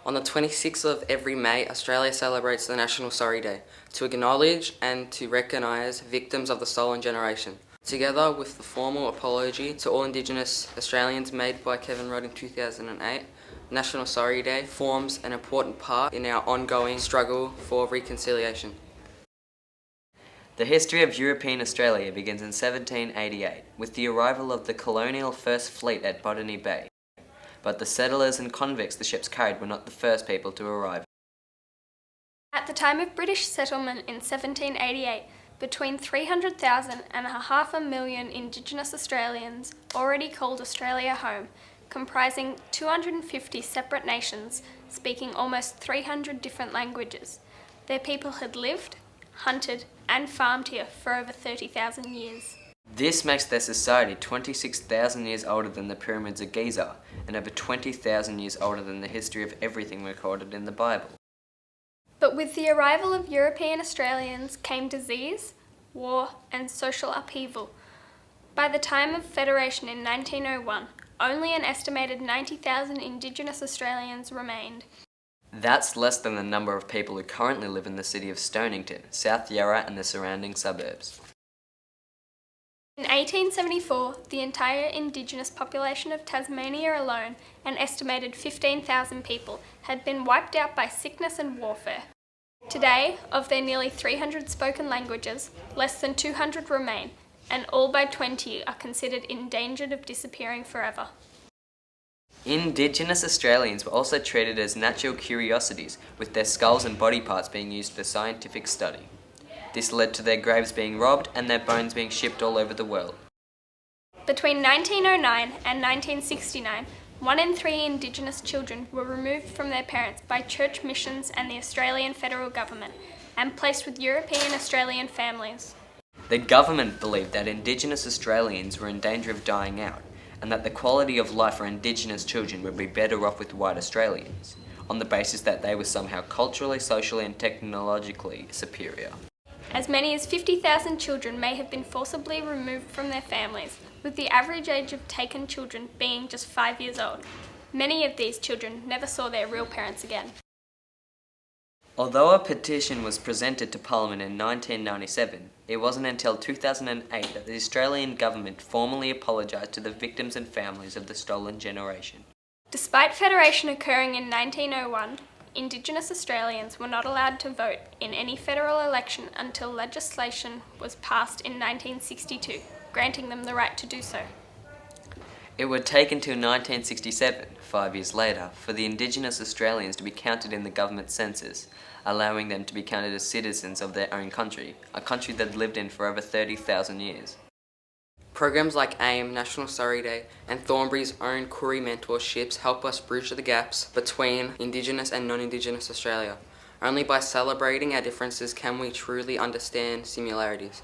On the 26th of every May, Australia celebrates the National Sorry Day to acknowledge and to recognise victims of the stolen generation. Together with the formal apology to all Indigenous Australians made by Kevin Rudd in 2008, National Sorry Day forms an important part in our ongoing struggle for reconciliation. The history of European Australia begins in 1788 with the arrival of the colonial First Fleet at Botany Bay. But the settlers and convicts the ships carried were not the first people to arrive. At the time of British settlement in 1788, between 300,000 and 500,000 Indigenous Australians already called Australia home, comprising 250 separate nations speaking almost 300 different languages. Their people had lived, hunted, and farmed here for over 30,000 years. This makes their society 26,000 years older than the pyramids of Giza and over 20,000 years older than the history of everything recorded in the Bible. But with the arrival of European Australians came disease, war, and social upheaval. By the time of Federation in 1901, only an estimated 90,000 Indigenous Australians remained. That's less than the number of people who currently live in the city of Stonington, South Yarra and the surrounding suburbs. In 1874, the entire Indigenous population of Tasmania alone, an estimated 15,000 people, had been wiped out by sickness and warfare. Today, of their nearly 300 spoken languages, less than 200 remain, and all by 20 are considered endangered of disappearing forever. Indigenous Australians were also treated as natural curiosities, with their skulls and body parts being used for scientific study. This led to their graves being robbed and their bones being shipped all over the world. Between 1909 and 1969, 1 in 3 Indigenous children were removed from their parents by church missions and the Australian federal government and placed with European Australian families. The government believed that Indigenous Australians were in danger of dying out and that the quality of life for Indigenous children would be better off with white Australians, on the basis that they were somehow culturally, socially and technologically superior. As many as 50,000 children may have been forcibly removed from their families, with the average age of taken children being just 5 years old. Many of these children never saw their real parents again. Although a petition was presented to Parliament in 1997, it wasn't until 2008 that the Australian government formally apologised to the victims and families of the stolen generation. Despite Federation occurring in 1901, Indigenous Australians were not allowed to vote in any federal election until legislation was passed in 1962, granting them the right to do so. It would take until 1967, 5 years later, for the Indigenous Australians to be counted in the government census, allowing them to be counted as citizens of their own country, a country they'd lived in for over 30,000 years. Programs like AIM, National Sorry Day, and Thornbury's own Koori mentorships help us bridge the gaps between Indigenous and non-Indigenous Australia. Only by celebrating our differences can we truly understand similarities.